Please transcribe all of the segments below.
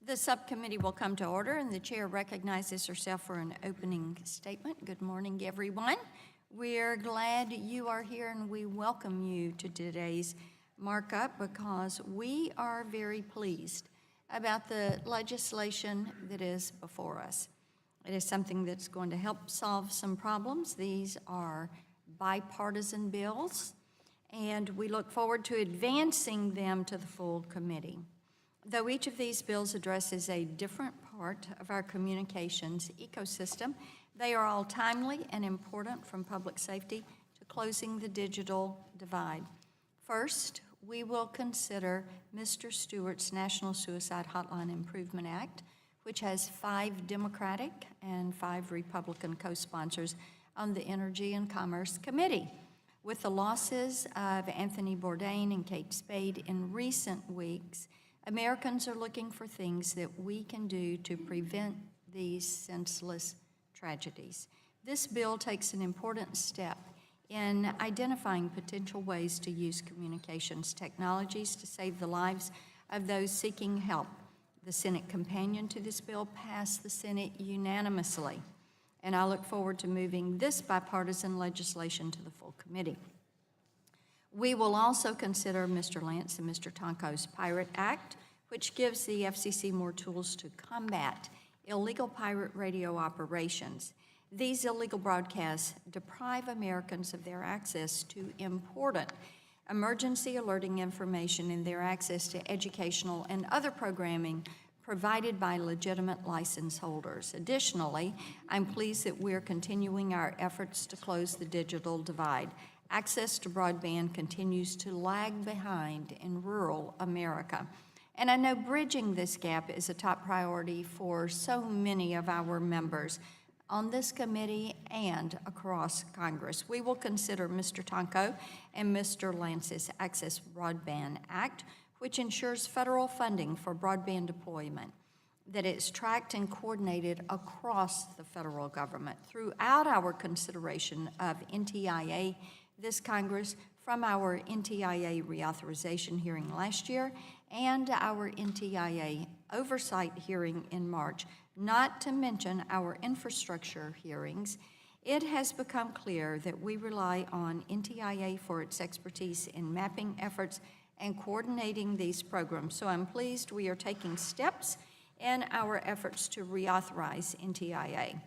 The subcommittee will come to order, and the chair recognizes herself for an opening statement. Good morning, everyone. We're glad you are here, and we welcome you to today's markup because we are very pleased about the legislation that is before us. It is something that's going to help solve some problems. These are bipartisan bills, and we look forward to advancing them to the full committee. Though each of these bills addresses a different part of our communications ecosystem, they are all timely and important, from public safety to closing the digital divide. First, we will consider Mr. Stewart's National Suicide Hotline Improvement Act, which has 5 Democratic and 5 Republican co-sponsors on the Energy and Commerce Committee. With the losses of Anthony Bourdain and Kate Spade in recent weeks, Americans are looking for things that we can do to prevent these senseless tragedies. This bill takes an important step in identifying potential ways to use communications technologies to save the lives of those seeking help. The Senate companion to this bill passed the Senate unanimously, and I look forward to moving this bipartisan legislation to the full committee. We will also consider Mr. Lance and Mr. Tonko's Pirate Act, which gives the FCC more tools to combat illegal pirate radio operations. These illegal broadcasts deprive Americans of their access to important emergency alerting information and their access to educational and other programming provided by legitimate license holders. Additionally, I'm pleased that we're continuing our efforts to close the digital divide. Access to broadband continues to lag behind in rural America. And I know bridging this gap is a top priority for so many of our members on this committee and across Congress. We will consider Mr. Tonko and Mr. Lance's Access Broadband Act, which ensures federal funding for broadband deployment, that it's tracked and coordinated across the federal government. Throughout our consideration of NTIA this Congress, from our NTIA reauthorization hearing last year and our NTIA oversight hearing in March, not to mention our infrastructure hearings, it has become clear that we rely on NTIA for its expertise in mapping efforts and coordinating these programs. So I'm pleased we are taking steps in our efforts to reauthorize NTIA.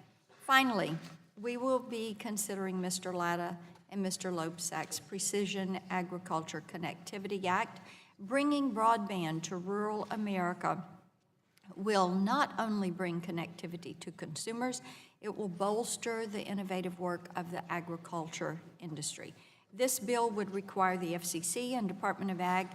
Finally, we will be considering Mr. Latta and Mr. Loebsack's Precision Agriculture Connectivity Act. Bringing broadband to rural America will not only bring connectivity to consumers, it will bolster the innovative work of the agriculture industry. This bill would require the FCC and Department of Ag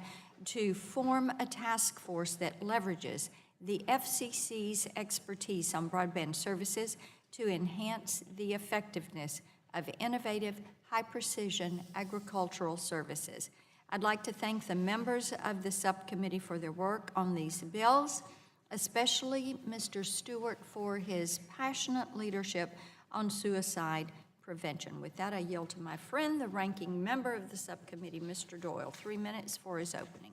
to form a task force that leverages the FCC's expertise on broadband services to enhance the effectiveness of innovative, high-precision agricultural services. I'd like to thank the members of the subcommittee for their work on these bills, especially Mr. Stewart for his passionate leadership on suicide prevention. With that, I yield to my friend, the ranking member of the subcommittee, Mr. Doyle. 3 minutes for his opening.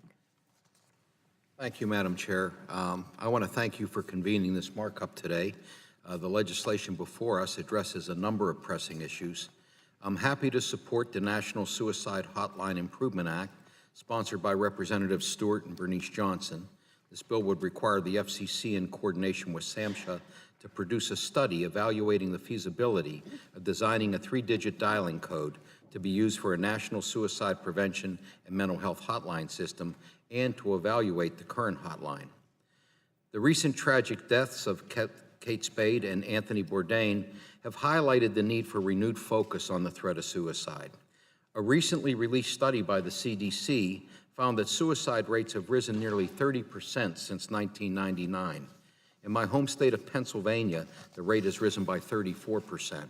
Thank you, Madam Chair. I want to thank you for convening this markup today. The legislation before us addresses a number of pressing issues. I'm happy to support the National Suicide Hotline Improvement Act, sponsored by Representatives Stewart and Bernice Johnson. This bill would require the FCC, in coordination with SAMHSA, to produce a study evaluating the feasibility of designing a 3-digit dialing code to be used for a national suicide prevention and mental health hotline system, and to evaluate the current hotline. The recent tragic deaths of Kate Spade and Anthony Bourdain have highlighted the need for renewed focus on the threat of suicide. A recently released study by the CDC found that suicide rates have risen nearly 30% since 1999. In my home state of Pennsylvania, the rate has risen by 34%.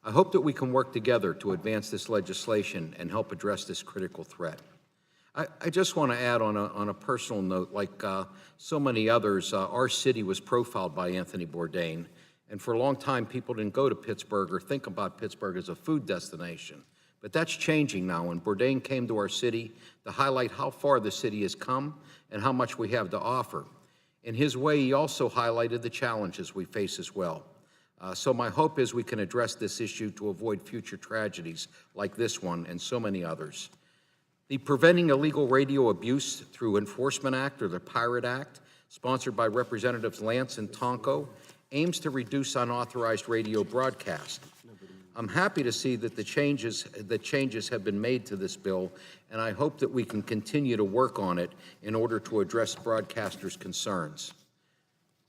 I hope that we can work together to advance this legislation and help address this critical threat. I just want to add on a personal note, like so many others, our city was profiled by Anthony Bourdain, and for a long time people didn't go to Pittsburgh or think about Pittsburgh as a food destination. But that's changing now, and Bourdain came to our city to highlight how far the city has come and how much we have to offer. In his way, he also highlighted the challenges we face as well. So my hope is we can address this issue to avoid future tragedies like this one and so many others. The Preventing Illegal Radio Abuse Through Enforcement Act, or the Pirate Act, sponsored by Representatives Lance and Tonko, aims to reduce unauthorized radio broadcast. I'm happy to see that the changes have been made to this bill, and I hope that we can continue to work on it in order to address broadcasters' concerns.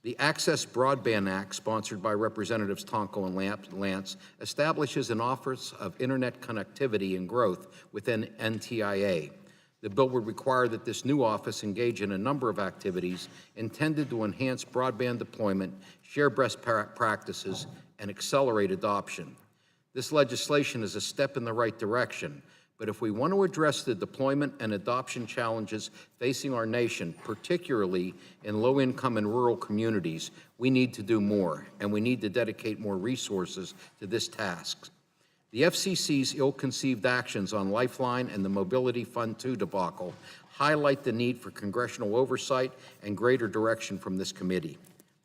The Access Broadband Act, sponsored by Representatives Tonko and Lance, establishes an Office of Internet Connectivity and Growth within NTIA. The bill would require that this new office engage in a number of activities intended to enhance broadband deployment, share best practices, and accelerate adoption. This legislation is a step in the right direction, but if we want to address the deployment and adoption challenges facing our nation, particularly in low-income and rural communities, we need to do more, and we need to dedicate more resources to this task. The FCC's ill-conceived actions on Lifeline and the Mobility Fund II debacle highlight the need for congressional oversight and greater direction from this committee.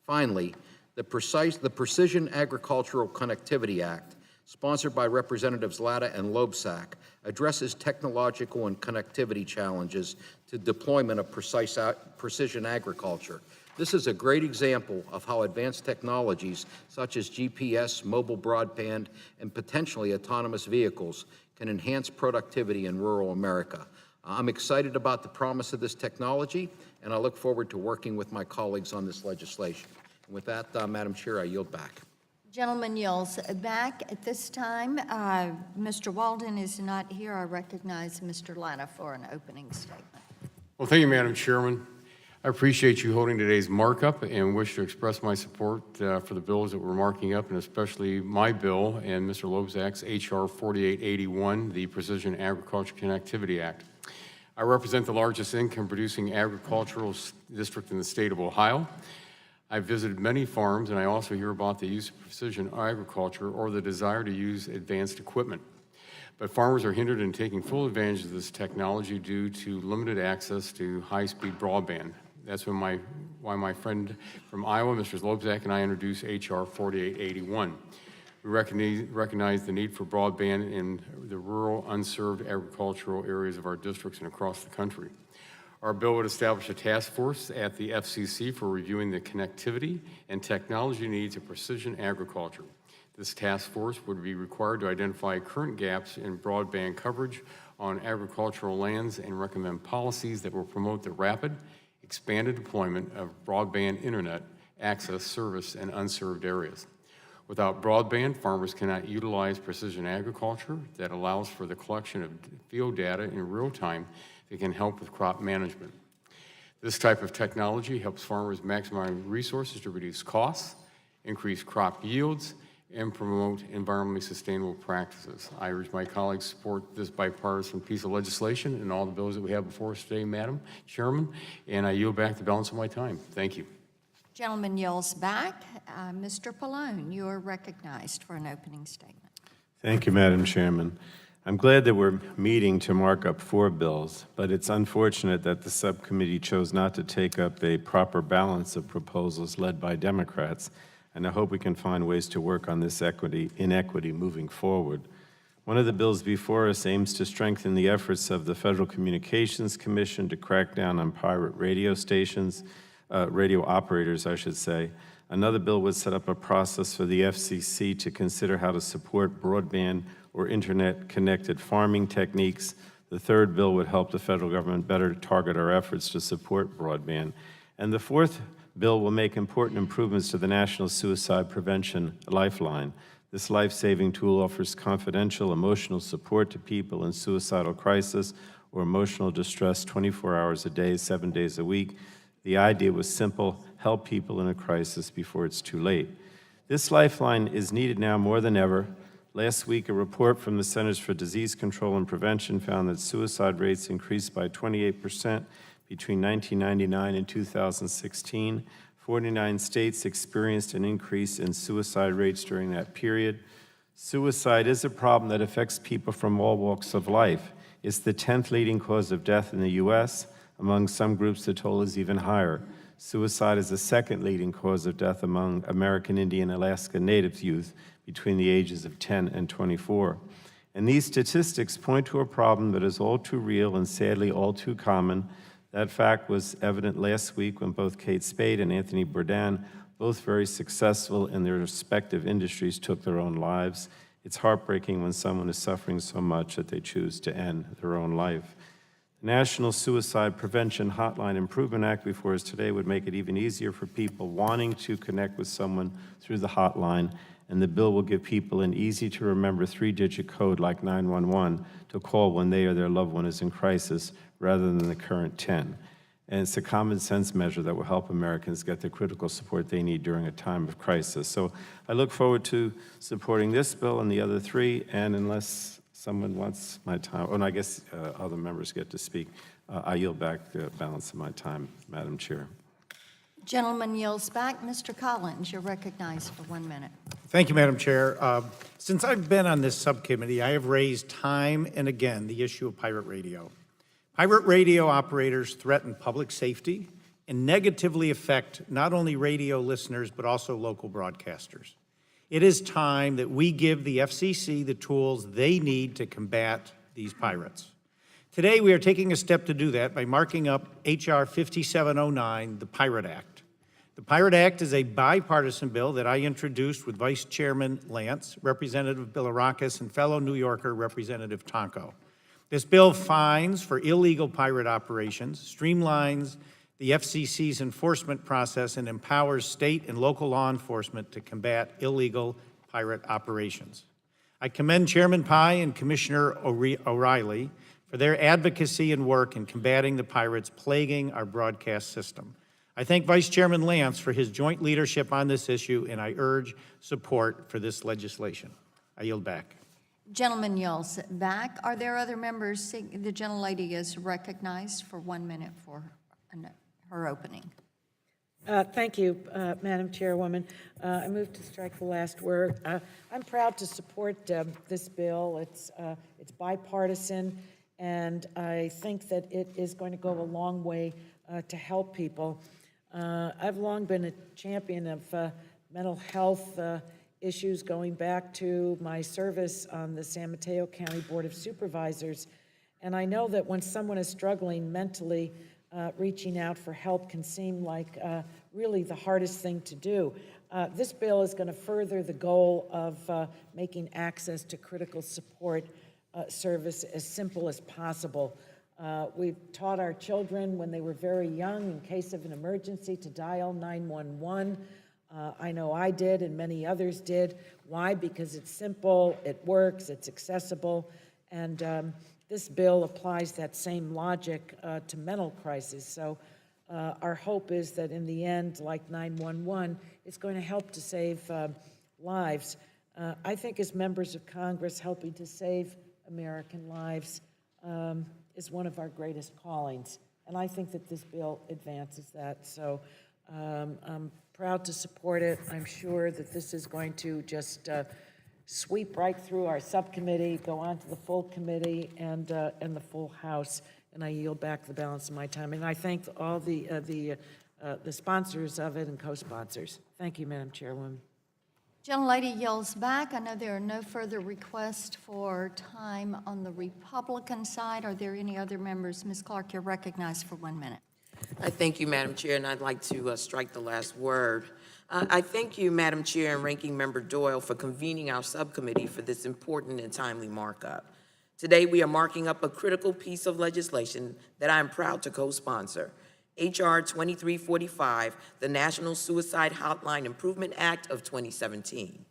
Finally, the Precision Agricultural Connectivity Act, sponsored by Representatives Latta and Loebsack, addresses technological and connectivity challenges to deployment of precision agriculture. This is a great example of how advanced technologies such as GPS, mobile broadband, and potentially autonomous vehicles can enhance productivity in rural America. I'm excited about the promise of this technology, and I look forward to working with my colleagues on this legislation. And with that, Madam Chair, I yield back. Gentleman yields back. At this time, Mr. Walden is not here. I recognize Mr. Latta for an opening statement. Well, thank you, Madam Chairman. I appreciate you holding today's markup and wish to express my support for the bills that we're marking up, and especially my bill and Mr. Loebsack's H.R. 4881, the Precision Agriculture Connectivity Act. I represent the largest income-producing agricultural district in the state of Ohio. I've visited many farms, and I also hear about the use of precision agriculture or the desire to use advanced equipment. But farmers are hindered in taking full advantage of this technology due to limited access to high-speed broadband. That's why my friend from Iowa, Mr. Loebsack, and I introduced H.R. 4881. We recognize the need for broadband in the rural, unserved agricultural areas of our districts and across the country. Our bill would establish a task force at the FCC for reviewing the connectivity and technology needs of precision agriculture. This task force would be required to identify current gaps in broadband coverage on agricultural lands and recommend policies that will promote the rapid, expanded deployment of broadband internet access service in unserved areas. Without broadband, farmers cannot utilize precision agriculture that allows for the collection of field data in real time that can help with crop management. This type of technology helps farmers maximize resources to reduce costs, increase crop yields, and promote environmentally sustainable practices. I urge my colleagues to support this bipartisan piece of legislation and all the bills that we have before us today, Madam Chairman, and I yield back the balance of my time. Thank you. Gentleman yields back. Mr. Pallone, you are recognized for an opening statement. Thank you, Madam Chairman. I'm glad that we're meeting to mark up 4 bills, but it's unfortunate that the subcommittee chose not to take up a proper balance of proposals led by Democrats, and I hope we can find ways to work on this inequity moving forward. One of the bills before us aims to strengthen the efforts of the Federal Communications Commission to crack down on pirate radio stations, radio operators, I should say. Another bill would set up a process for the FCC to consider how to support broadband or internet-connected farming techniques. The third bill would help the federal government better target our efforts to support broadband. And the fourth bill will make important improvements to the National Suicide Prevention Lifeline. This life-saving tool offers confidential emotional support to people in suicidal crisis or emotional distress 24 hours a day, 7 days a week. The idea was simple: help people in a crisis before it's too late. This lifeline is needed now more than ever. Last week, a report from the Centers for Disease Control and Prevention found that suicide rates increased by 28% between 1999 and 2016. 49 states experienced an increase in suicide rates during that period. Suicide is a problem that affects people from all walks of life. It's the 10th leading cause of death in the U.S. Among some groups, the toll is even higher. Suicide is the second leading cause of death among American Indian and Alaska Native youth between the ages of 10 and 24. And these statistics point to a problem that is all too real and sadly all too common. That fact was evident last week when both Kate Spade and Anthony Bourdain, both very successful in their respective industries, took their own lives. It's heartbreaking when someone is suffering so much that they choose to end their own life. The National Suicide Prevention Hotline Improvement Act before us today would make it even easier for people wanting to connect with someone through the hotline, and the bill will give people an easy-to-remember 3-digit code like 911 to call when they or their loved one is in crisis rather than the current 10. And it's a common-sense measure that will help Americans get the critical support they need during a time of crisis. So I look forward to supporting this bill and the other 3, and unless someone wants my time, oh, and I guess other members get to speak, I yield back the balance of my time, Madam Chair. Gentleman yields back. Mr. Collins, you're recognized for 1 minute. Thank you, Madam Chair. Since I've been on this subcommittee, I have raised time and again the issue of pirate radio. Pirate radio operators threaten public safety and negatively affect not only radio listeners, but also local broadcasters. It is time that we give the FCC the tools they need to combat these pirates. Today, we are taking a step to do that by marking up H.R. 5709, the Pirate Act. The Pirate Act is a bipartisan bill that I introduced with Vice Chairman Lance, Representative Bilirakis, and fellow New Yorker Representative Tonko. This bill fines for illegal pirate operations, streamlines the FCC's enforcement process, and empowers state and local law enforcement to combat illegal pirate operations. I commend Chairman Pai and Commissioner O'Reilly for their advocacy and work in combating the pirates plaguing our broadcast system. I thank Vice Chairman Lance for his joint leadership on this issue, and I urge support for this legislation. I yield back. Gentleman yields back. Are there other members? The gentlelady is recognized for 1 minute for her opening. Thank you, Madam Chairwoman. I move to strike the last word. I'm proud to support this bill. It's bipartisan, and I think that it is going to go a long way to help people. I've long been a champion of mental health issues going back to my service on the San Mateo County Board of Supervisors, and I know that when someone is struggling mentally, reaching out for help can seem like really the hardest thing to do. This bill is going to further the goal of making access to critical support service as simple as possible. We've taught our children when they were very young, in case of an emergency, to dial 911. I know I did and many others did. Why? Because it's simple, it works, it's accessible, and this bill applies that same logic to mental crisis. So our hope is that in the end, like 911, it's going to help to save lives. I think as members of Congress, helping to save American lives is one of our greatest callings. And I think that this bill advances that. So I'm proud to support it. I'm sure that this is going to just sweep right through our subcommittee, go on to the full committee and the full House, and I yield back the balance of my time. And I thank all the sponsors of it and co-sponsors. Thank you, Madam Chairwoman. Gentlelady yields back. I know there are no further requests for time on the Republican side. Are there any other members? Ms. Clark, you're recognized for 1 minute. I thank you, Madam Chair, and I'd like to strike the last word. I thank you, Madam Chair and Ranking Member Doyle, for convening our subcommittee for this important and timely markup. Today, we are marking up a critical piece of legislation that I am proud to co-sponsor, H.R. 2345, the National Suicide Hotline Improvement Act of 2017.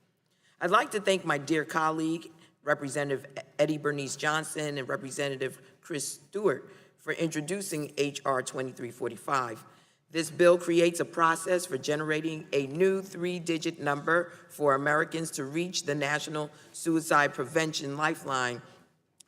I'd like to thank my dear colleague, Representative Eddie Bernice Johnson and Representative Chris Stewart for introducing H.R. 2345. This bill creates a process for generating a new 3-digit number for Americans to reach the National Suicide Prevention Lifeline.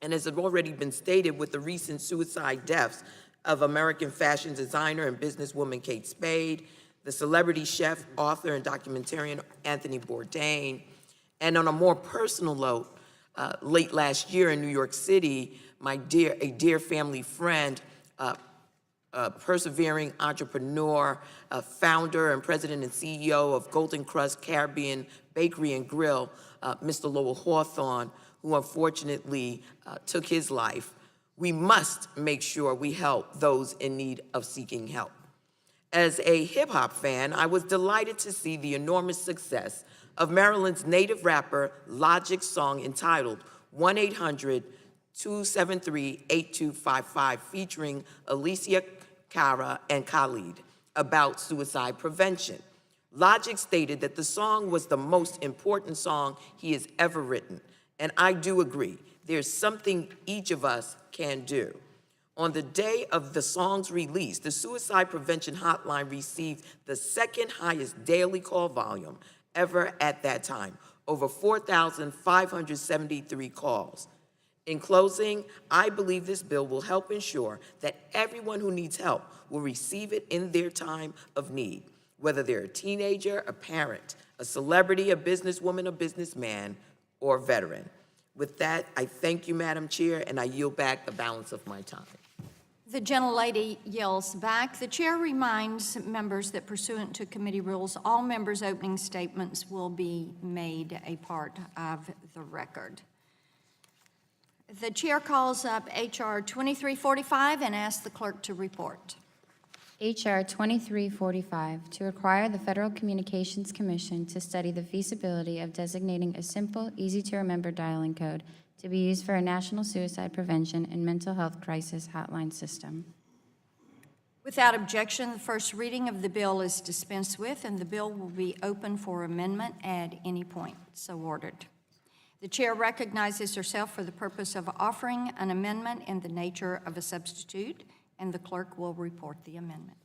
And as has already been stated with the recent suicide deaths of American fashion designer and businesswoman Kate Spade, the celebrity chef, author, and documentarian Anthony Bourdain, And on a more personal note, late last year in New York City, a dear family friend, persevering entrepreneur, founder and president and CEO of Golden Crust Caribbean Bakery and Grill, Mr. Lowell Hawthorne, who unfortunately took his life. We must make sure we help those in need of seeking help. As a hip-hop fan, I was delighted to see the enormous success of Maryland's native rapper Logic's song entitled 1-800-273-8255, featuring Alicia Cara and Khalid, about suicide prevention. Logic stated that the song was the most important song he has ever written, and I do agree. There's something each of us can do. On the day of the song's release, the Suicide Prevention Hotline received the second highest daily call volume ever at that time, over 4,573 calls. In closing, I believe this bill will help ensure that everyone who needs help will receive it in their time of need, whether they're a teenager, a parent, a celebrity, a businesswoman, a businessman, or a veteran. With that, I thank you, Madam Chair, and I yield back the balance of my time. The gentlelady yields back. The chair reminds members that pursuant to committee rules, all members' opening statements will be made a part of the record. The chair calls up H.R. 2345 and asks the clerk to report. H.R. 2345, to require the Federal Communications Commission to study the feasibility of designating a simple, easy-to-remember dialing code to be used for a national suicide prevention and mental health crisis hotline system. Without objection, the first reading of the bill is dispensed with, and the bill will be open for amendment at any point. So ordered. The chair recognizes herself for the purpose of offering an amendment in the nature of a substitute, and the clerk will report the amendment.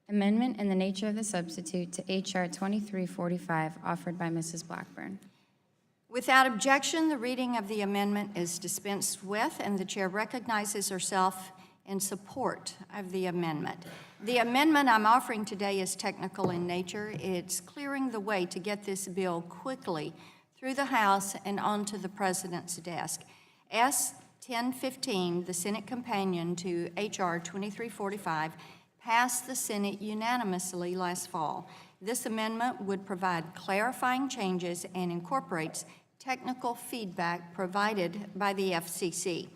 Amendment in the nature of the substitute to H.R. 2345, offered by Mrs. Blackburn. Without objection, the reading of the amendment is dispensed with, and the chair recognizes herself in support of the amendment. The amendment I'm offering today is technical in nature. It's clearing the way to get this bill quickly through the House and onto the President's desk. S. 1015, the Senate companion to H.R. 2345, passed the Senate unanimously last fall. This amendment would provide clarifying changes and incorporates technical feedback provided by the FCC.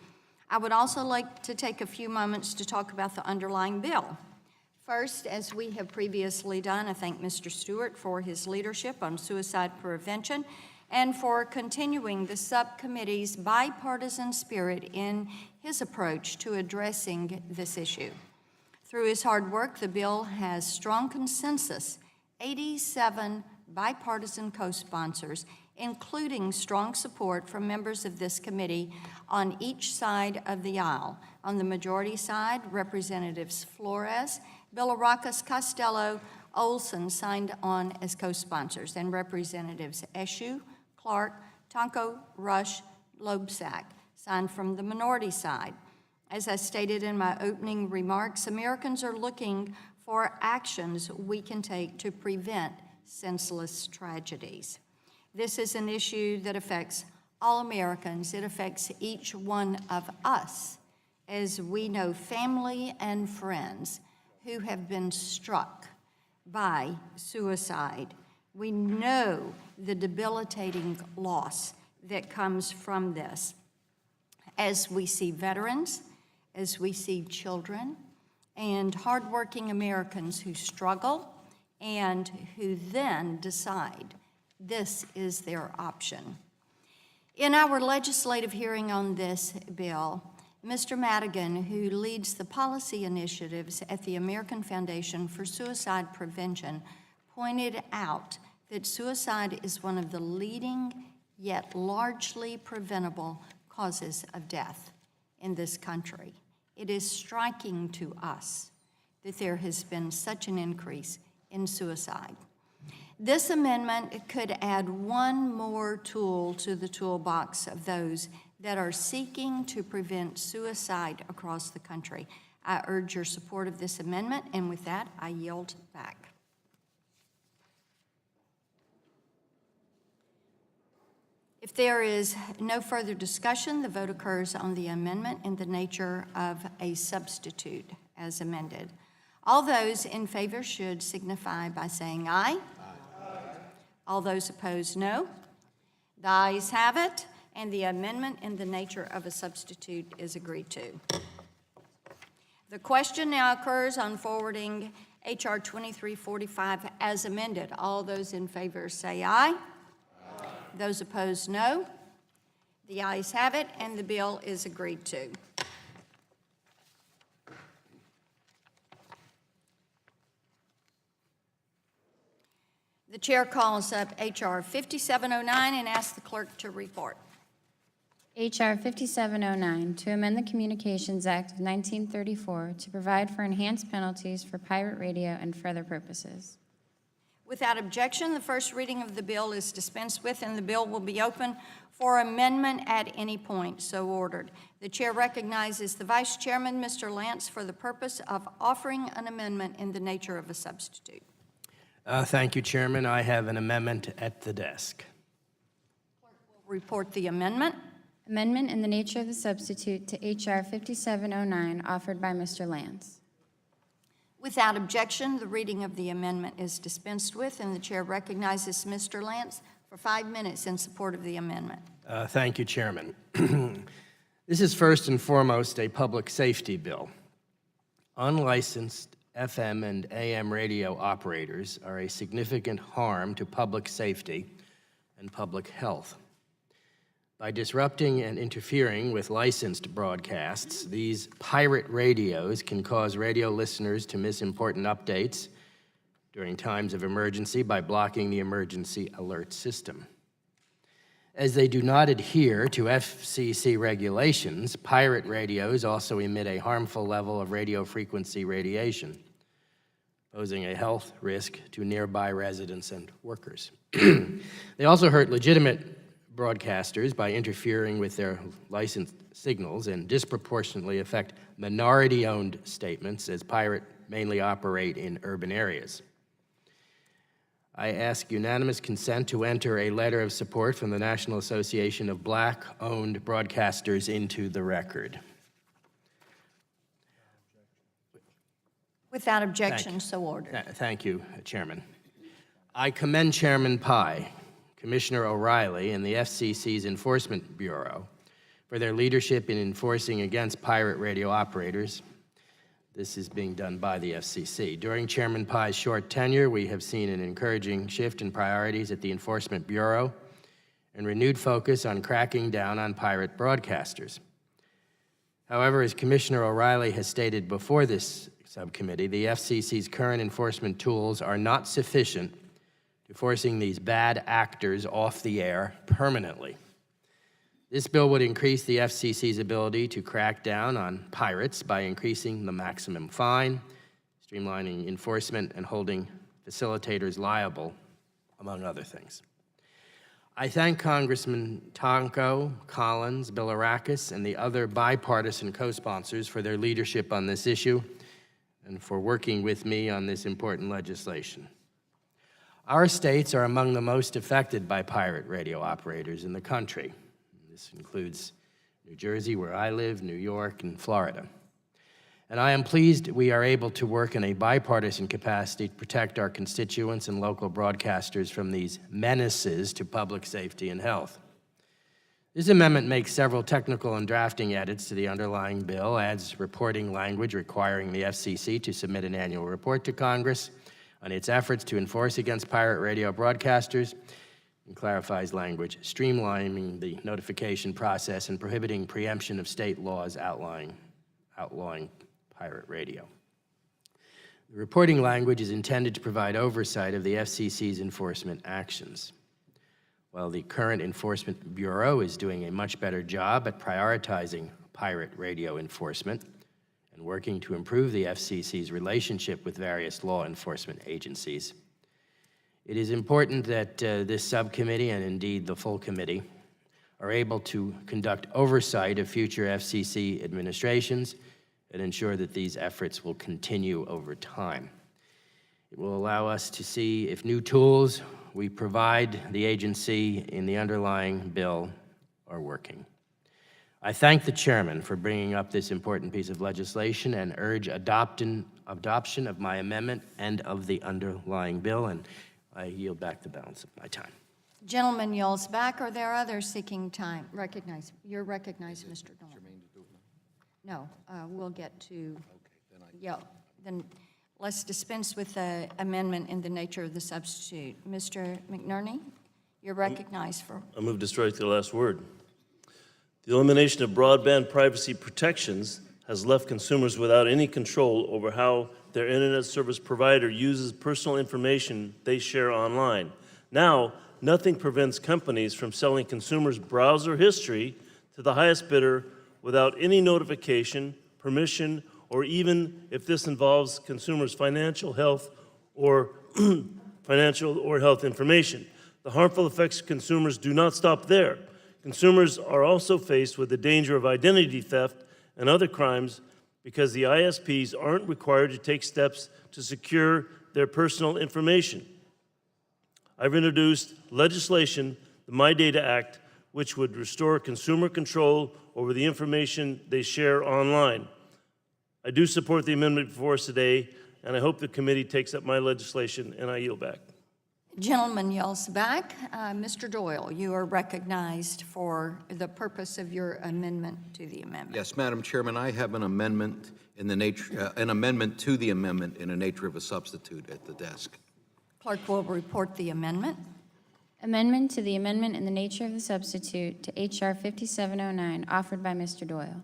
I would also like to take a few moments to talk about the underlying bill. First, as we have previously done, I thank Mr. Stewart for his leadership on suicide prevention and for continuing the subcommittee's bipartisan spirit in his approach to addressing this issue. Through his hard work, the bill has strong consensus, 87 bipartisan co-sponsors, including strong support from members of this committee on each side of the aisle. On the majority side, Representatives Flores, Bilirakis, Costello, Olson signed on as co-sponsors, and Representatives Eshoo, Clark, Tonko, Rush, Loebsack signed from the minority side. As I stated in my opening remarks, Americans are looking for actions we can take to prevent senseless tragedies. This is an issue that affects all Americans. It affects each one of us, as we know family and friends who have been struck by suicide. We know the debilitating loss that comes from this. As we see veterans, as we see children, and hardworking Americans who struggle and who then decide this is their option. In our legislative hearing on this bill, Mr. Madigan, who leads the policy initiatives at the American Foundation for Suicide Prevention, pointed out that suicide is one of the leading yet largely preventable causes of death in this country. It is striking to us that there has been such an increase in suicide. This amendment could add one more tool to the toolbox of those that are seeking to prevent suicide across the country. I urge your support of this amendment, and with that, I yield back. If there is no further discussion, the vote occurs on the amendment in the nature of a substitute as amended. All those in favor should signify by saying aye. Aye. All those opposed, no. The ayes have it, and the amendment in the nature of a substitute is agreed to. The question now occurs on forwarding H.R. 2345 as amended. All those in favor say aye. Aye. Those opposed, no. The ayes have it, and the bill is agreed to. The chair calls up H.R. 5709 and asks the clerk to report. H.R. 5709, to amend the Communications Act of 1934 to provide for enhanced penalties for pirate radio and for other purposes. Without objection, the first reading of the bill is dispensed with, and the bill will be open for amendment at any point. So ordered. The chair recognizes the vice chairman, Mr. Lance, for the purpose of offering an amendment in the nature of a substitute. Thank you, Chairman. I have an amendment at the desk. Report the amendment. Amendment in the nature of the substitute to H.R. 5709 offered by Mr. Lance. Without objection, the reading of the amendment is dispensed with, and the chair recognizes Mr. Lance for 5 minutes in support of the amendment. Thank you, Chairman. This is first and foremost a public safety bill. Unlicensed FM and AM radio operators are a significant harm to public safety and public health. By disrupting and interfering with licensed broadcasts, these pirate radios can cause radio listeners to miss important updates during times of emergency by blocking the emergency alert system. As they do not adhere to FCC regulations, pirate radios also emit a harmful level of radio frequency radiation, posing a health risk to nearby residents and workers. They also hurt legitimate broadcasters by interfering with their licensed signals and disproportionately affect minority-owned statements, as pirate mainly operate in urban areas. I ask unanimous consent to enter a letter of support from the National Association of Black-Owned Broadcasters into the record. Without objection, so ordered. Thank you, Chairman. I commend Chairman Pai, Commissioner O'Reilly, and the FCC's Enforcement Bureau for their leadership in enforcing against pirate radio operators. This is being done by the FCC. During Chairman Pai's short tenure, we have seen an encouraging shift in priorities at the Enforcement Bureau and renewed focus on cracking down on pirate broadcasters. However, as Commissioner O'Reilly has stated before this subcommittee, the FCC's current enforcement tools are not sufficient to forcing these bad actors off the air permanently. This bill would increase the FCC's ability to crack down on pirates by increasing the maximum fine, streamlining enforcement, and holding facilitators liable, among other things. I thank Congressman Tonko, Collins, Bilirakis, and the other bipartisan co-sponsors for their leadership on this issue and for working with me on this important legislation. Our states are among the most affected by pirate radio operators in the country. This includes New Jersey, where I live, New York, and Florida. And I am pleased we are able to work in a bipartisan capacity to protect our constituents and local broadcasters from these menaces to public safety and health. This amendment makes several technical and drafting edits to the underlying bill, adds reporting language requiring the FCC to submit an annual report to Congress on its efforts to enforce against pirate radio broadcasters, and clarifies language streamlining the notification process and prohibiting preemption of state laws outlawing pirate radio. The reporting language is intended to provide oversight of the FCC's enforcement actions. While the current Enforcement Bureau is doing a much better job at prioritizing pirate radio enforcement and working to improve the FCC's relationship with various law enforcement agencies, it is important that this subcommittee, and indeed the full committee, are able to conduct oversight of future FCC administrations and ensure that these efforts will continue over time. It will allow us to see if new tools we provide the agency in the underlying bill are working. I thank the chairman for bringing up this important piece of legislation and urge adoption of my amendment and of the underlying bill, and I yield back the balance of my time. Gentleman yells back. Are there others seeking time? You're recognized, Mr. Doyle. No, we'll get to, yeah, then let's dispense with the amendment in the nature of the substitute. Mr. McNerney, you're recognized for. I move to strike the last word. The elimination of broadband privacy protections has left consumers without any control over how their internet service provider uses personal information they share online. Now, nothing prevents companies from selling consumers' browser history to the highest bidder without any notification, permission, or even if this involves consumers' financial health or health information. The harmful effects of consumers do not stop there. Consumers are also faced with the danger of identity theft and other crimes because the ISPs aren't required to take steps to secure their personal information. I've introduced legislation, the My Data Act, which would restore consumer control over the information they share online. I do support the amendment before us today, and I hope the committee takes up my legislation, and I yield back. Gentleman yells back. Mr. Doyle, you are recognized for the purpose of your amendment to the amendment. Yes, Madam Chairman, I have an amendment in the nature, an amendment to the amendment in the nature of a substitute at the desk. Clerk will report the amendment. Amendment to the amendment in the nature of the substitute to H.R. 5709, offered by Mr. Doyle.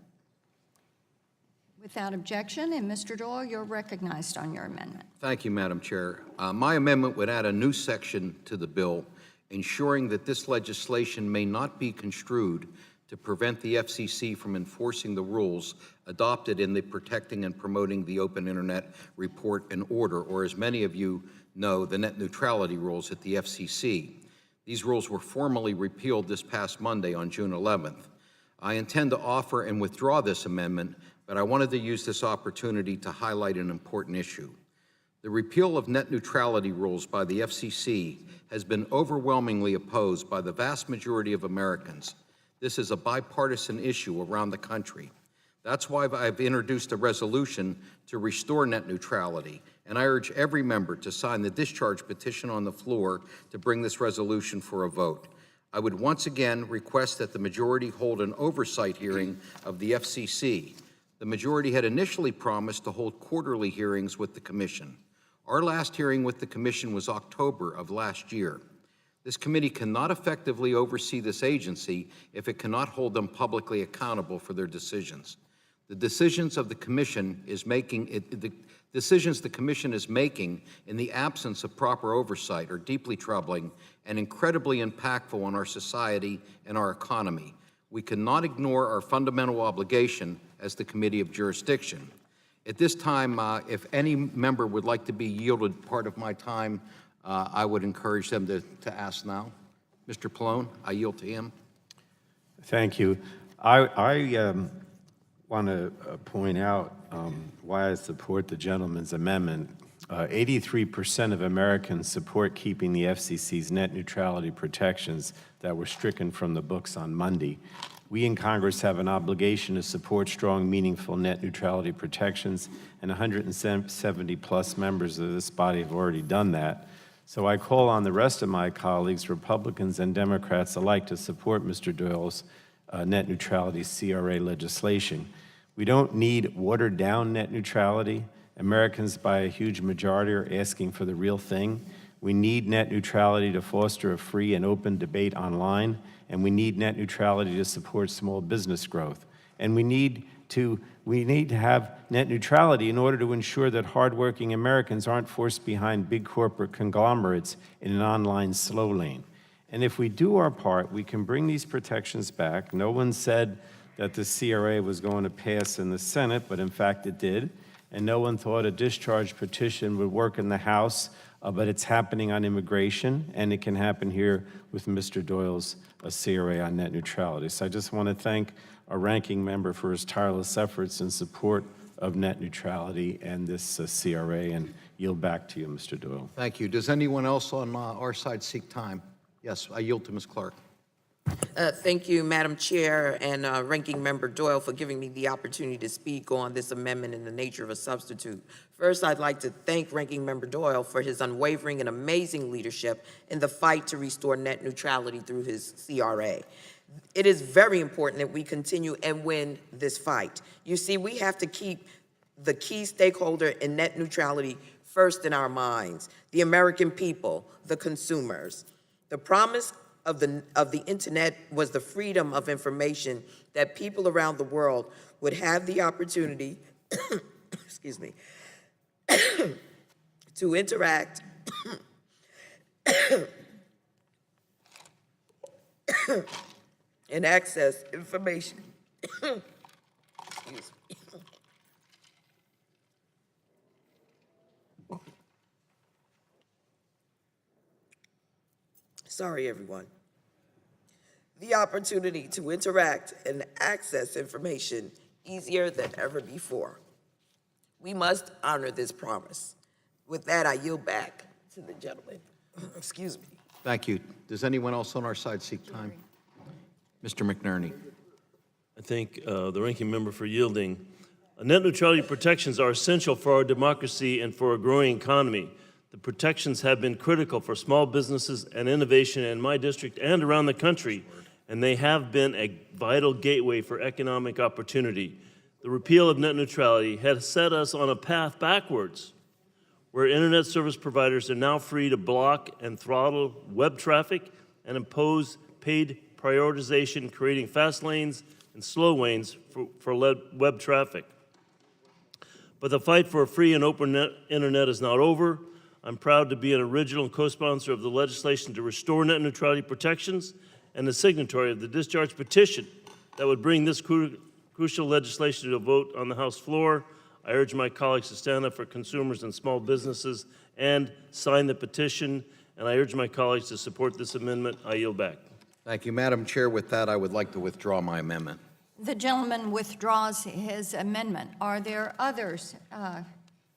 Without objection, and Mr. Doyle, you're recognized on your amendment. Thank you, Madam Chair. My amendment would add a new section to the bill, ensuring that this legislation may not be construed to prevent the FCC from enforcing the rules adopted in the Protecting and Promoting the Open Internet Report and Order, or as many of you know, the net neutrality rules at the FCC. These rules were formally repealed this past Monday on June 11th. I intend to offer and withdraw this amendment, but I wanted to use this opportunity to highlight an important issue. The repeal of net neutrality rules by the FCC has been overwhelmingly opposed by the vast majority of Americans. This is a bipartisan issue around the country. That's why I've introduced a resolution to restore net neutrality, and I urge every member to sign the discharge petition on the floor to bring this resolution for a vote. I would once again request that the majority hold an oversight hearing of the FCC. The majority had initially promised to hold quarterly hearings with the Commission. Our last hearing with the Commission was October of last year. This committee cannot effectively oversee this agency if it cannot hold them publicly accountable for their decisions. The decisions of the Commission is making the Commission is making in the absence of proper oversight are deeply troubling and incredibly impactful on our society and our economy. We cannot ignore our fundamental obligation as the Committee of Jurisdiction. At this time, if any member would like to be yielded part of my time, I would encourage them to ask now. Mr. Pallone, I yield to him. Thank you. I want to point out why I support the gentleman's amendment. 83% of Americans support keeping the FCC's net neutrality protections that were stricken from the books on Monday. We in Congress have an obligation to support strong, meaningful net neutrality protections, and 170-plus members of this body have already done that. So I call on the rest of my colleagues, Republicans and Democrats alike, to support Mr. Doyle's net neutrality CRA legislation. We don't need watered-down net neutrality. Americans, by a huge majority, are asking for the real thing. We need net neutrality to foster a free and open debate online, and we need net neutrality to support small business growth. And we need to have net neutrality in order to ensure that hardworking Americans aren't forced behind big corporate conglomerates in an online slow lane. And if we do our part, we can bring these protections back. No one said that the CRA was going to pass in the Senate, but in fact it did. And no one thought a discharge petition would work in the House, but it's happening on immigration, and it can happen here with Mr. Doyle's CRA on net neutrality. So I just want to thank our ranking member for his tireless efforts in support of net neutrality and this CRA, and yield back to you, Mr. Doyle. Thank you. Does anyone else on our side seek time? Yes, I yield to Ms. Clark. Thank you, Madam Chair and Ranking Member Doyle, for giving me the opportunity to speak on this amendment in the nature of a substitute. First, I'd like to thank Ranking Member Doyle for his unwavering and amazing leadership in the fight to restore net neutrality through his CRA. It is very important that we continue and win this fight. You see, we have to keep the key stakeholder in net neutrality first in our minds: the American people, the consumers. The promise of the internet was the freedom of information, that people around the world would have the opportunity excuse me, to interact and access information. Excuse me. Sorry, everyone. The opportunity to interact and access information easier than ever before. We must honor this promise. With that, I yield back to the gentleman. Excuse me. Thank you. Does anyone else on our side seek time? Mr. McNerney. I thank the ranking member for yielding. Net neutrality protections are essential for our democracy and for a growing economy. The protections have been critical for small businesses and innovation in my district and around the country, and they have been a vital gateway for economic opportunity. The repeal of net neutrality has set us on a path backwards, where internet service providers are now free to block and throttle web traffic and impose paid prioritization, creating fast lanes and slow lanes for web traffic. But the fight for a free and open internet is not over. I'm proud to be an original and co-sponsor of the legislation to restore net neutrality protections and the signatory of the discharge petition that would bring this crucial legislation to a vote on the House floor. I urge my colleagues to stand up for consumers and small businesses and sign the petition, and I urge my colleagues to support this amendment. I yield back. Thank you, Madam Chair. With that, I would like to withdraw my amendment. The gentleman withdraws his amendment. Are there others?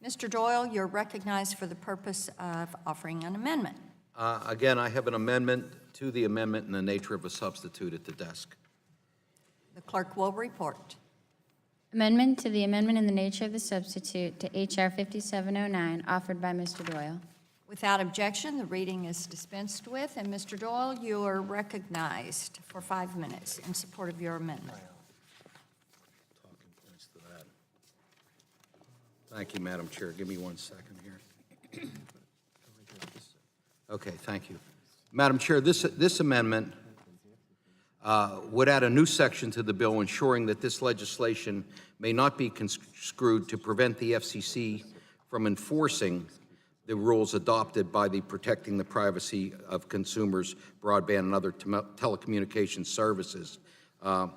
Mr. Doyle, you're recognized for the purpose of offering an amendment. Again, I have an amendment to the amendment in the nature of a substitute at the desk. The clerk will report. Amendment to the amendment in the nature of the substitute to H.R. 5709, offered by Mr. Doyle. Without objection, the reading is dispensed with, and Mr. Doyle, you are recognized for 5 minutes in support of your amendment. Talking points to that. Thank you, Madam Chair. Give me 1 second here. Okay, thank you. Madam Chair, this amendment would add a new section to the bill ensuring that this legislation may not be construed to prevent the FCC from enforcing the rules adopted by the Protecting the Privacy of Consumers, Broadband, and Other Telecommunications Services. I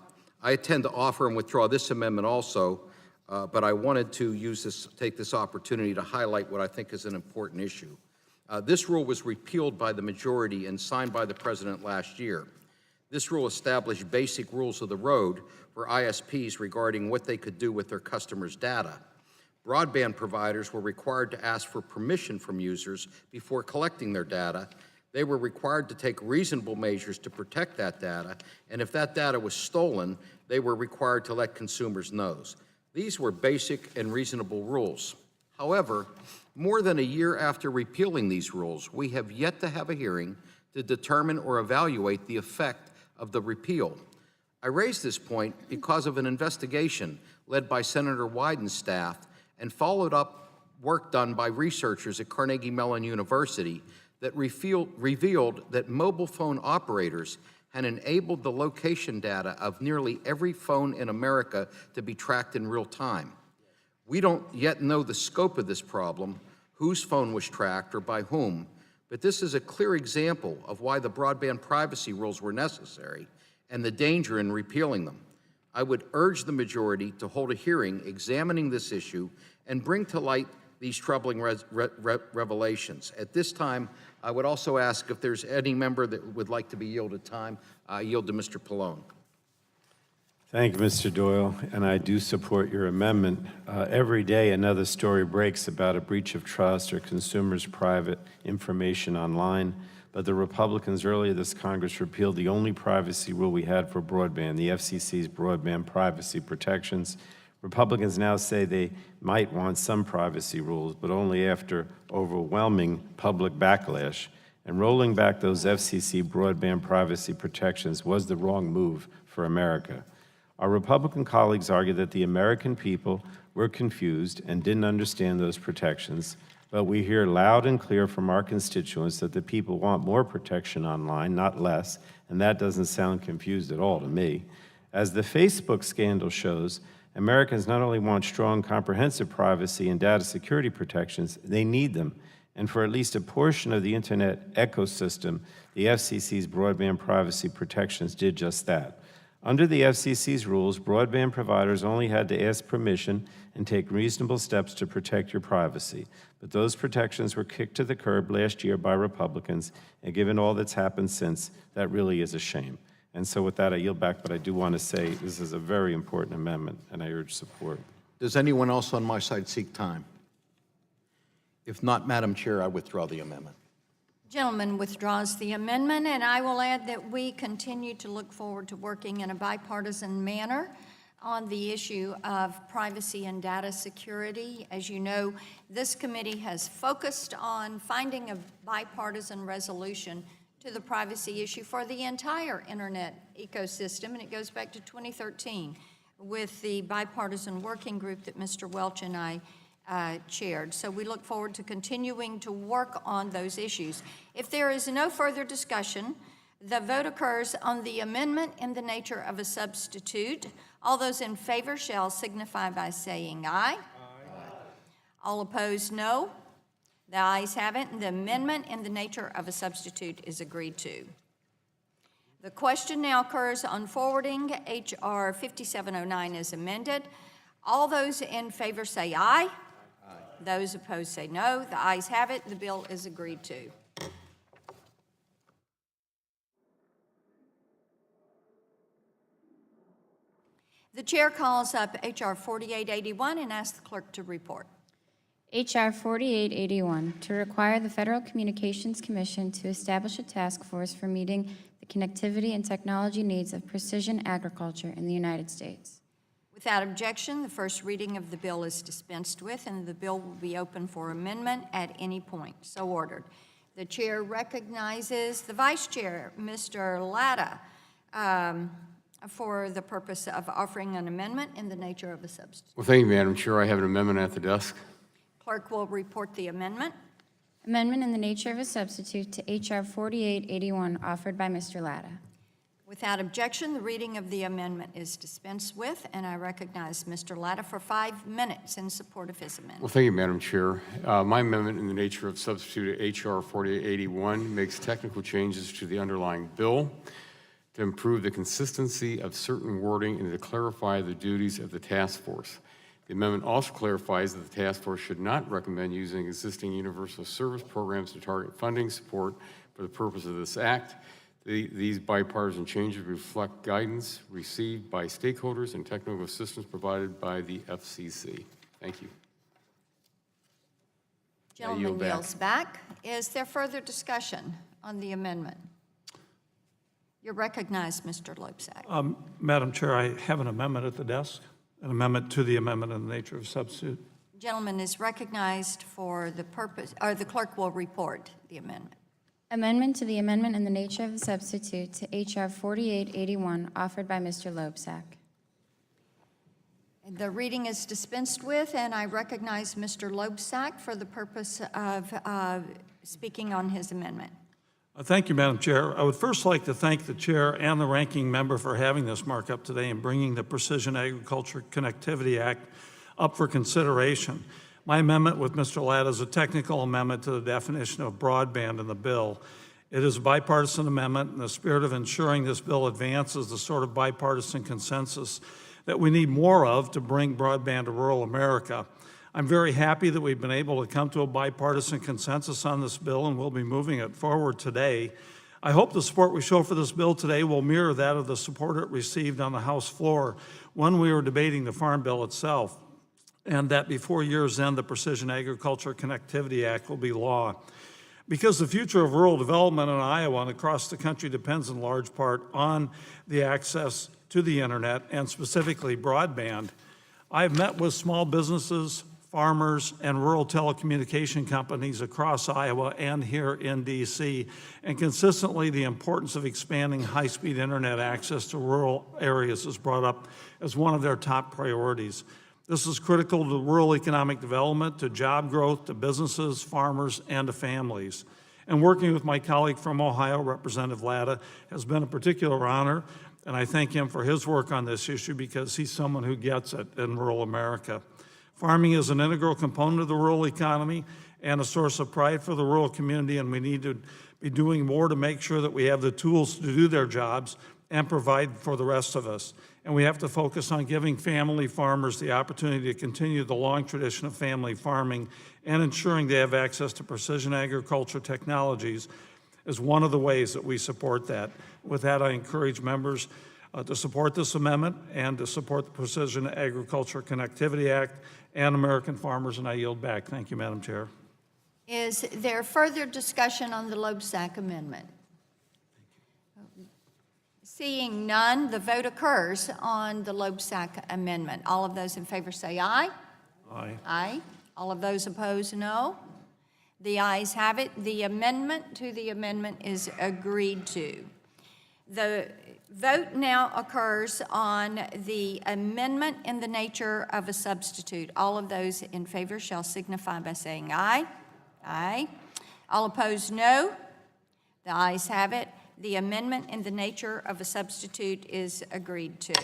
intend to offer and withdraw this amendment also, but I wanted to take this opportunity to highlight what I think is an important issue. This rule was repealed by the majority and signed by the President last year. This rule established basic rules of the road for ISPs regarding what they could do with their customers' data. Broadband providers were required to ask for permission from users before collecting their data. They were required to take reasonable measures to protect that data, and if that data was stolen, they were required to let consumers know. These were basic and reasonable rules. However, more than a year after repealing these rules, we have yet to have a hearing to determine or evaluate the effect of the repeal. I raise this point because of an investigation led by Senator Wyden's staff and followed up work done by researchers at Carnegie Mellon University that revealed that mobile phone operators had enabled the location data of nearly every phone in America to be tracked in real time. We don't yet know the scope of this problem, whose phone was tracked or by whom, but this is a clear example of why the broadband privacy rules were necessary and the danger in repealing them. I would urge the majority to hold a hearing examining this issue and bring to light these troubling revelations. At this time, I would also ask if there's any member that would like to be yielded time. I yield to Mr. Pallone. Thank you, Mr. Doyle, and I do support your amendment. Every day, another story breaks about a breach of trust or consumers' private information online, but the Republicans earlier this Congress repealed the only privacy rule we had for broadband, the FCC's broadband privacy protections. Republicans now say they might want some privacy rules, but only after overwhelming public backlash. And rolling back those FCC broadband privacy protections was the wrong move for America. Our Republican colleagues argue that the American people were confused and didn't understand those protections, but we hear loud and clear from our constituents that the people want more protection online, not less, and that doesn't sound confused at all to me. As the Facebook scandal shows, Americans not only want strong, comprehensive privacy and data security protections, they need them. And for at least a portion of the internet ecosystem, the FCC's broadband privacy protections did just that. Under the FCC's rules, broadband providers only had to ask permission and take reasonable steps to protect your privacy. But those protections were kicked to the curb last year by Republicans, and given all that's happened since, that really is a shame. And so with that, I yield back, but I do want to say this is a very important amendment, and I urge support. Does anyone else on my side seek time? If not, Madam Chair, I withdraw the amendment. Gentleman withdraws the amendment, and I will add that we continue to look forward to working in a bipartisan manner on the issue of privacy and data security. As you know, this committee has focused on finding a bipartisan resolution to the privacy issue for the entire internet ecosystem, and it goes back to 2013 with the bipartisan working group that Mr. Welch and I chaired. So we look forward to continuing to work on those issues. If there is no further discussion, the vote occurs on the amendment in the nature of a substitute. All those in favor shall signify by saying aye. Aye. All opposed, no. The ayes have it, and the amendment in the nature of a substitute is agreed to. The question now occurs on forwarding H.R. 5709 as amended. All those in favor say aye. Aye. Those opposed say no. The ayes have it. The bill is agreed to. The chair calls up H.R. 4881 and asks the clerk to report. H.R. 4881, to require the Federal Communications Commission to establish a task force for meeting the connectivity and technology needs of precision agriculture in the United States. Without objection, the first reading of the bill is dispensed with, and the bill will be open for amendment at any point. So ordered. The chair recognizes the vice chair, Mr. Latta, for the purpose of offering an amendment in the nature of a substitute. Well, thank you, Madam Chair. I have an amendment at the desk. Clerk will report the amendment. Amendment in the nature of a substitute to H.R. 4881, offered by Mr. Latta. Without objection, the reading of the amendment is dispensed with, and I recognize Mr. Latta for 5 minutes in support of his amendment. Well, thank you, Madam Chair. My amendment in the nature of substitute H.R. 4881 makes technical changes to the underlying bill to improve the consistency of certain wording and to clarify the duties of the task force. The amendment also clarifies that the task force should not recommend using existing universal service programs to target funding support for the purpose of this act. These bipartisan changes reflect guidance received by stakeholders and technical assistance provided by the FCC. Thank you. Gentleman yields back. Is there further discussion on the amendment? You're recognized, Mr. Loebsack. Madam Chair, I have an amendment at the desk, an amendment to the amendment in the nature of substitute. Gentleman is recognized for the purpose, or the clerk will report the amendment. Amendment to the amendment in the nature of the substitute to H.R. 4881, offered by Mr. Loebsack. The reading is dispensed with, and I recognize Mr. Loebsack for the purpose of speaking on his amendment. Thank you, Madam Chair. I would first like to thank the chair and the ranking member for having this markup today and bringing the Precision Agriculture Connectivity Act up for consideration. My amendment with Mr. Latta is a technical amendment to the definition of broadband in the bill. It is a bipartisan amendment in the spirit of ensuring this bill advances the sort of bipartisan consensus that we need more of to bring broadband to rural America. I'm very happy that we've been able to come to a bipartisan consensus on this bill, and we'll be moving it forward today. I hope the support we show for this bill today will mirror that of the support it received on the House floor when we were debating the Farm Bill itself, and that before year's end, the Precision Agriculture Connectivity Act will be law. Because the future of rural development in Iowa and across the country depends in large part on the access to the internet and specifically broadband, I've met with small businesses, farmers, and rural telecommunication companies across Iowa and here in D.C., and consistently the importance of expanding high-speed internet access to rural areas is brought up as one of their top priorities. This is critical to rural economic development, to job growth, to businesses, farmers, and to families. And working with my colleague from Ohio, Representative Latta, has been a particular honor, and I thank him for his work on this issue because he's someone who gets it in rural America. Farming is an integral component of the rural economy and a source of pride for the rural community, and we need to be doing more to make sure that we have the tools to do their jobs and provide for the rest of us. And we have to focus on giving family farmers the opportunity to continue the long tradition of family farming and ensuring they have access to precision agriculture technologies is one of the ways that we support that. With that, I encourage members to support this amendment and to support the Precision Agriculture Connectivity Act and American farmers, and I yield back. Thank you, Madam Chair. Is there further discussion on the Loebsack amendment? Seeing none, the vote occurs on the Loebsack amendment. All of those in favor say aye. Aye. Aye. All of those opposed, no. The ayes have it. The amendment to the amendment is agreed to. The vote now occurs on the amendment in the nature of a substitute. All of those in favor shall signify by saying aye. Aye. All opposed, no. The ayes have it. The amendment in the nature of a substitute is agreed to.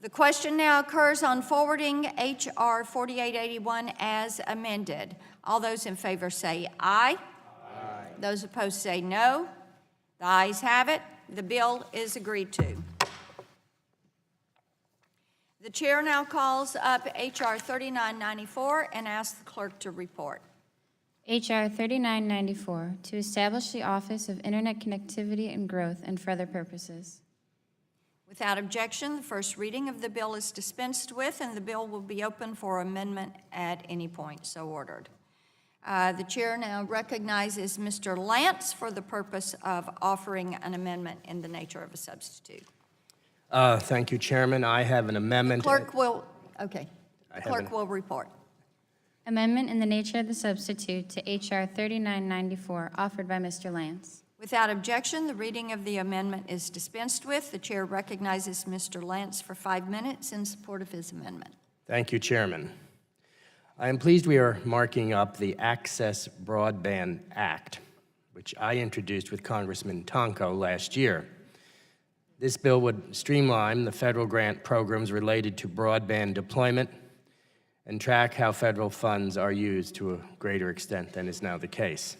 The question now occurs on forwarding H.R. 4881 as amended. All those in favor say aye. Aye. Those opposed say no. The ayes have it. The bill is agreed to. The chair now calls up H.R. 3994 and asks the clerk to report. H.R. 3994, to establish the Office of Internet Connectivity and Growth and for other purposes. Without objection, the first reading of the bill is dispensed with, and the bill will be open for amendment at any point, so ordered. The chair now recognizes Mr. Lance for the purpose of offering an amendment in the nature of a substitute. Thank you, Chairman. I have an amendment. Clerk will, okay. The clerk will report. Amendment in the nature of the substitute to H.R. 3994, offered by Mr. Lance. Without objection, the reading of the amendment is dispensed with. The chair recognizes Mr. Lance for 5 minutes in support of his amendment. Thank you, Chairman. I am pleased we are marking up the Access Broadband Act, which I introduced with Congressman Tonko last year. This bill would streamline the federal grant programs related to broadband deployment and track how federal funds are used to a greater extent than is now the case.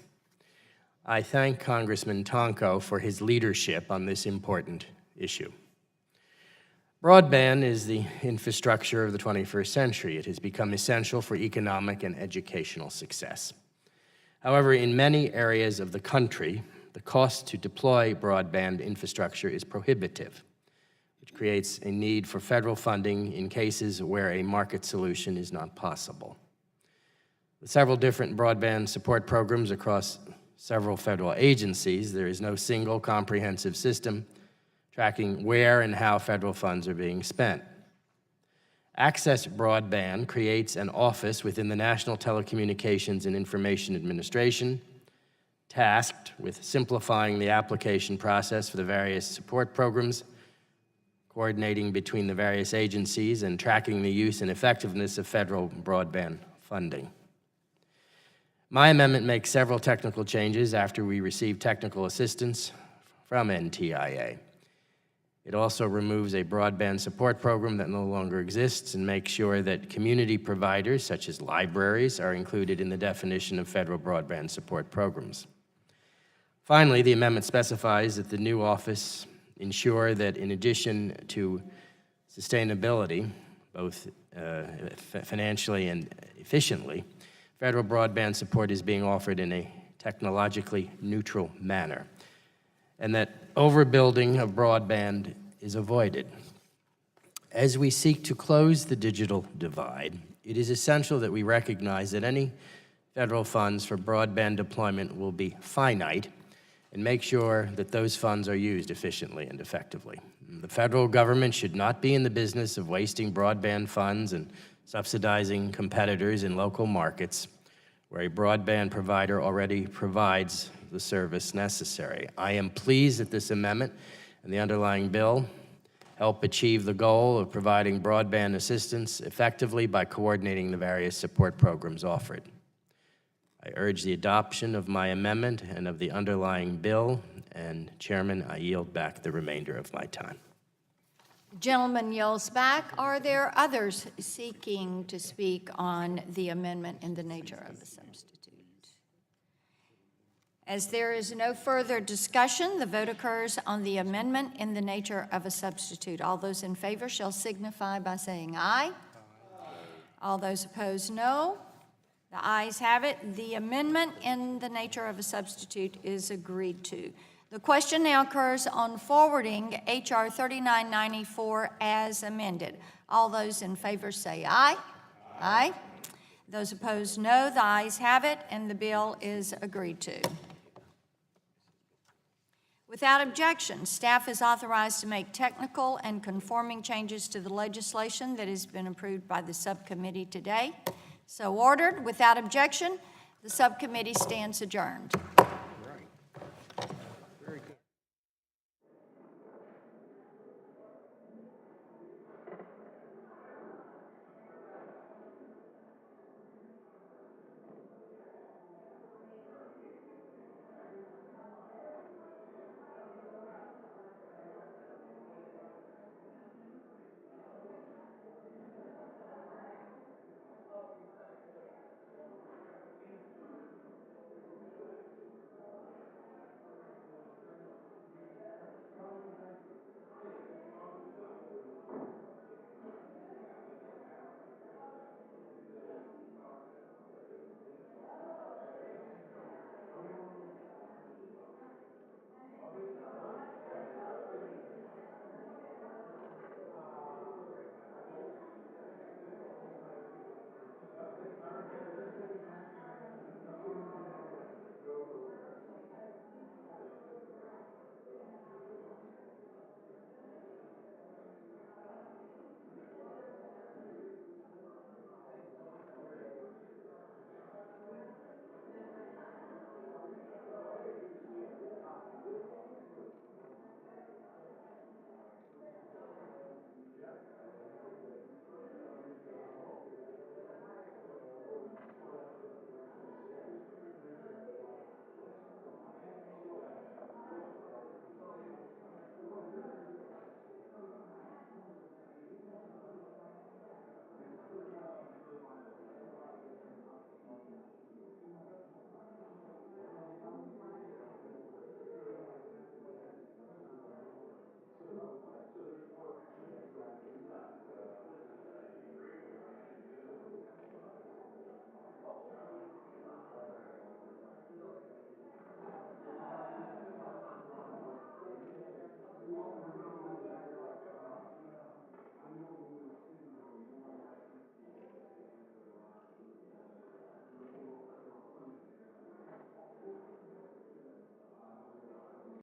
I thank Congressman Tonko for his leadership on this important issue. Broadband is the infrastructure of the 21st century. It has become essential for economic and educational success. However, in many areas of the country, the cost to deploy broadband infrastructure is prohibitive, which creates a need for federal funding in cases where a market solution is not possible. With several different broadband support programs across several federal agencies, there is no single comprehensive system tracking where and how federal funds are being spent. Access Broadband creates an office within the National Telecommunications and Information Administration, tasked with simplifying the application process for the various support programs, coordinating between the various agencies, and tracking the use and effectiveness of federal broadband funding. My amendment makes several technical changes after we received technical assistance from NTIA. It also removes a broadband support program that no longer exists and makes sure that community providers, such as libraries, are included in the definition of federal broadband support programs. Finally, the amendment specifies that the new office ensure that in addition to sustainability, both financially and efficiently, federal broadband support is being offered in a technologically neutral manner. and that overbuilding of broadband is avoided. As we seek to close the digital divide, it is essential that we recognize that any federal funds for broadband deployment will be finite and make sure that those funds are used efficiently and effectively. The federal government should not be in the business of wasting broadband funds and subsidizing competitors in local markets where a broadband provider already provides the service necessary. I am pleased that this amendment and the underlying bill help achieve the goal of providing broadband assistance effectively by coordinating the various support programs offered. I urge the adoption of my amendment and of the underlying bill, and Chairman, I yield back the remainder of my time. Gentleman yields back. Are there others seeking to speak on the amendment in the nature of a substitute? As there is no further discussion, the vote occurs on the amendment in the nature of a substitute. All those in favor shall signify by saying aye. All those opposed, no. The ayes have it. The amendment in the nature of a substitute is agreed to. The question now occurs on forwarding H.R. 3994 as amended. All those in favor say aye. Aye. Those opposed, no. The ayes have it, and the bill is agreed to. Without objection, staff is authorized to make technical and conforming changes to the legislation that has been approved by the subcommittee today. So ordered. Without objection, the subcommittee stands adjourned.